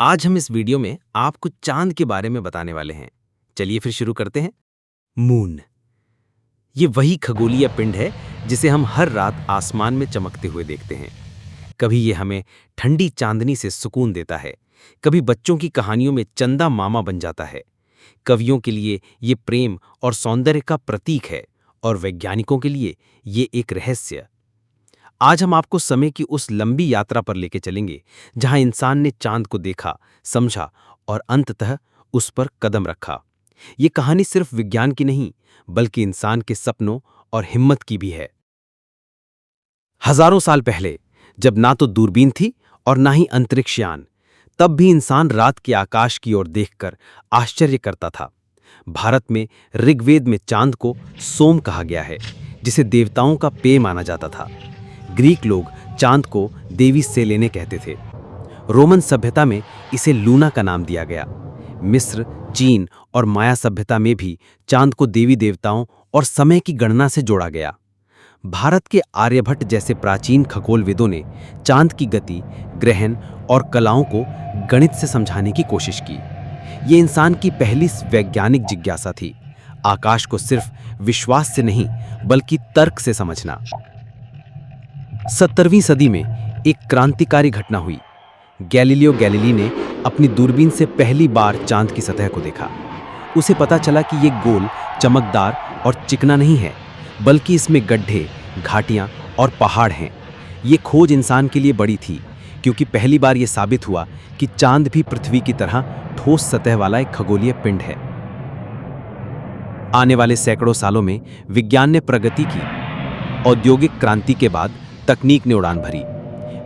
आज हम इस वीडियो में आपको चांद के बारे में बताने वाले हैं। चलिए फिर शुरू करते हैं। मून ये वही खगोलीय पिंड है जिसे हम हर रात आसमान में चमकते हुए देखते हैं। कभी ये हमें ठंडी चांदनी से सुकून देता है, कभी बच्चों की कहानियों में चंदा मामा बन जाता है। कवियों के लिए ये प्रेम और सौंदर्य का प्रतीक है और वैज्ञानिकों के लिए ये एक रहस्य। आज हम आपको समय की उस लंबी यात्रा पर लेके चलेंगे जहां इंसान ने चांद को देखा, समझा और अंततः उस पर कदम रखा। ये कहानी सिर्फ विज्ञान की नहीं, बल्कि इंसान के सपनों और हिम्मत की भी है। हजारों साल पहले, जब ना तो दूरबीन थी और ना ही अंतरिक्ष यान, तब भी इंसान रात के आकाश की ओर देखकर आश्चर्य करता था। भारत में ऋग्वेद में चांद को सोम कहा गया है, जिसे देवताओं का पेय माना जाता था। ग्रीक लोग चांद को देवी सेलेने कहते थे। रोमन सभ्यता में इसे लूना का नाम दिया गया। मिस्र, चीन और माया सभ्यता में भी चांद को देवी देवताओं और समय की गणना से जोड़ा गया। भारत के आर्यभट्ट जैसे प्राचीन खगोलविदों ने चांद की गति, ग्रहण और कलाओं को गणित से समझाने की कोशिश की। ये इंसान की पहली वैज्ञानिक जिज्ञासा थी, आकाश को सिर्फ विश्वास से नहीं बल्कि तर्क से समझना। 17वीं सदी में एक क्रांतिकारी घटना हुई। गैलीलियो गैलीली ने अपनी दूरबीन से पहली बार चांद की सतह को देखा। उसे पता चला कि ये गोल, चमकदार और चिकना नहीं है, बल्कि इसमें गड्ढे, घाटियां और पहाड़ हैं। ये खोज इंसान के लिए बड़ी थी, क्योंकि पहली बार ये साबित हुआ कि चांद भी पृथ्वी की तरह ठोस सतह वाला एक खगोलीय पिंड है। आने वाले सैकड़ों सालों में विज्ञान ने प्रगति की। औद्योगिक क्रांति के बाद तकनीक ने उड़ान भरी।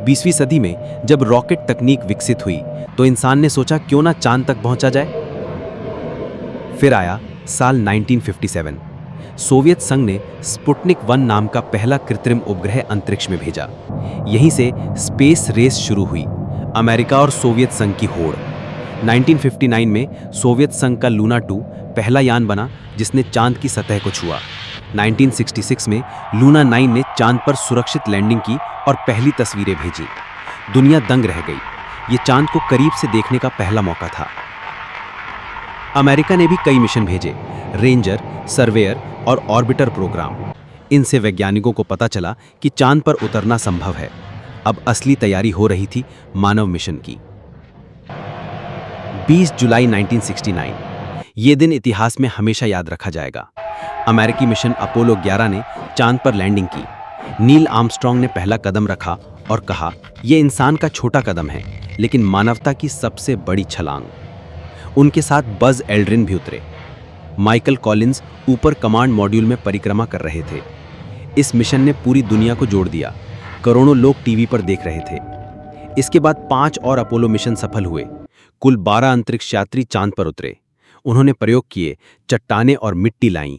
20वीं सदी में जब रॉकेट तकनीक विकसित हुई, तो इंसान ने सोचा क्यों ना चांद तक पहुंचा जाए। फिर आया साल 1957। सोवियत संघ ने स्पुतनिक 1 नाम का पहला कृत्रिम उपग्रह अंतरिक्ष में भेजा। यहीं से स्पेस रेस शुरू हुई, अमेरिका और सोवियत संघ की होड़। 1959 में सोवियत संघ का लूना 2 पहला यान बना जिसने चांद की सतह को छुआ। 1966 में लूना 9 ने चांद पर सुरक्षित लैंडिंग की और पहली तस्वीरें भेजी। दुनिया दंग रह गई। ये चांद को करीब से देखने का पहला मौका था। अमेरिका ने भी कई मिशन भेजे, रेंजर, सर्वेयर और ऑर्बिटर प्रोग्राम। इनसे वैज्ञानिकों को पता चला कि चांद पर उतरना संभव है। अब असली तैयारी हो रही थी मानव मिशन की। 20 जुलाई 1969, ये दिन इतिहास में हमेशा याद रखा जाएगा। अमेरिकी मिशन अपोलो 11 ने चांद पर लैंडिंग की। नील आर्मस्ट्रांग ने पहला कदम रखा और कहा, यह इंसान का छोटा कदम है, लेकिन मानवता की सबसे बड़ी छलांग। उनके साथ बज एल्ड्रिन भी उतरे। माइकल कॉलिंस ऊपर कमांड मॉड्यूल में परिक्रमा कर रहे थे। इस मिशन ने पूरी दुनिया को जोड़ दिया। करोड़ों लोग टीवी पर देख रहे थे। इसके बाद 5 और अपोलो मिशन सफल हुए। कुल 12 अंतरिक्ष यात्री चांद पर उतरे। उन्होंने प्रयोग किए, चट्टानें और मिट्टी लाईं।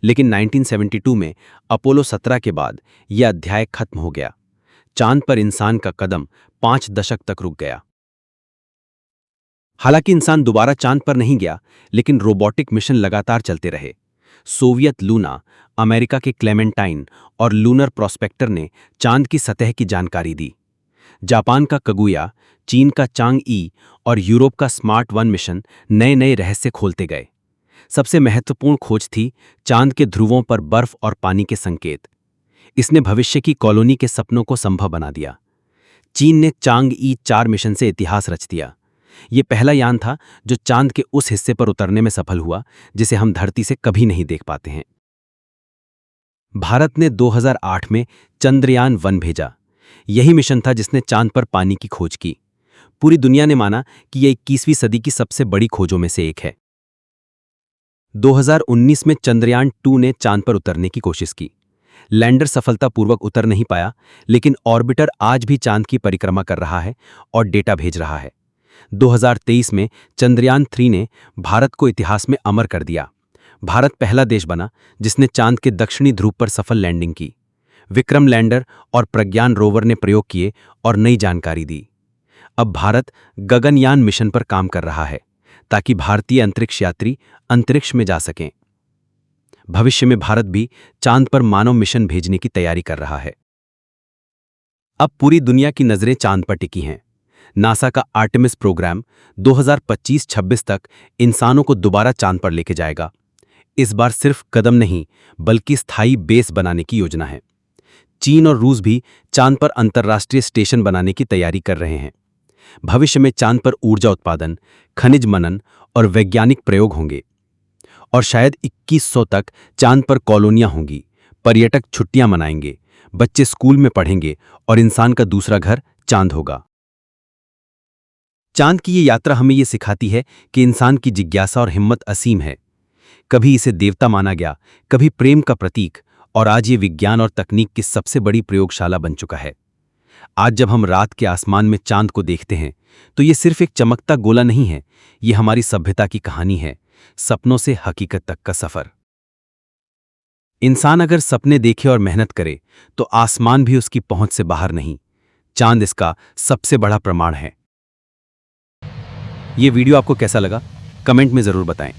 लेकिन 1972 में अपोलो 17 के बाद यह अध्याय खत्म हो गया। चांद पर इंसान का कदम 5 दशक तक रुक गया। हालांकि इंसान दोबारा चांद पर नहीं गया, लेकिन रोबोटिक मिशन लगातार चलते रहे। सोवियत लूना, अमेरिका के क्लेमेंटाइन और लूनर प्रोस्पेक्टर ने चांद की सतह की जानकारी दी। जापान का कगुया, चीन का चांग ई और यूरोप का स्मार्ट 1 मिशन नए नए रहस्य खोलते गए। सबसे महत्वपूर्ण खोज थी चांद के ध्रुवों पर बर्फ और पानी के संकेत। इसने भविष्य की कॉलोनी के सपनों को संभव बना दिया। चीन ने चांग ई 4 मिशन से इतिहास रच दिया। यह पहला यान था जो चांद के उस हिस्से पर उतरने में सफल हुआ जिसे हम धरती से कभी नहीं देख पाते हैं। भारत ने 2008 में चंद्रयान 1 भेजा। यही मिशन था जिसने चांद पर पानी की खोज की। पूरी दुनिया ने माना कि यह 21वीं सदी की सबसे बड़ी खोजों में से एक है। 2019 में चंद्रयान 2 ने चांद पर उतरने की कोशिश की। लैंडर सफलतापूर्वक उतर नहीं पाया, लेकिन ऑर्बिटर आज भी चांद की परिक्रमा कर रहा है और डेटा भेज रहा है। 2023 में चंद्रयान 3 ने भारत को इतिहास में अमर कर दिया। भारत पहला देश बना जिसने चांद के दक्षिणी ध्रुव पर सफल लैंडिंग की। विक्रम लैंडर और प्रज्ञान रोवर ने प्रयोग किए और नई जानकारी दी। अब भारत गगनयान मिशन पर काम कर रहा है ताकि भारतीय अंतरिक्ष यात्री अंतरिक्ष में जा सकें। भविष्य में भारत भी चांद पर मानव मिशन भेजने की तैयारी कर रहा है। अब पूरी दुनिया की नजरें चांद पर टिकी हैं। नासा का आर्टेमिस प्रोग्राम 2025-26 तक इंसानों को दोबारा चांद पर लेके जाएगा। इस बार सिर्फ कदम नहीं, बल्कि स्थायी बेस बनाने की योजना है। चीन और रूस भी चांद पर अंतर्राष्ट्रीय स्टेशन बनाने की तैयारी कर रहे हैं। भविष्य में चांद पर ऊर्जा उत्पादन, खनिज मनन और वैज्ञानिक प्रयोग होंगे। और शायद 2100 तक चांद पर कॉलोनियां होंगी, पर्यटक छुट्टियां मनाएंगे, बच्चे स्कूल में पढ़ेंगे और इंसान का दूसरा घर चांद होगा। चांद की ये यात्रा हमें ये सिखाती है कि इंसान की जिज्ञासा और हिम्मत असीम है। कभी इसे देवता माना गया, कभी प्रेम का प्रतीक, और आज ये विज्ञान और तकनीक की सबसे बड़ी प्रयोगशाला बन चुका है। आज जब हम रात के आसमान में चांद को देखते हैं तो ये सिर्फ एक चमकता गोला नहीं है, ये हमारी सभ्यता की कहानी है, सपनों से हकीकत तक का सफर। इंसान अगर सपने देखे और मेहनत करे तो आसमान भी उसकी पहुंच से बाहर नहीं। चांद इसका सबसे बड़ा प्रमाण है। ये वीडियो आपको कैसा लगा? कमेंट में जरूर बताएं।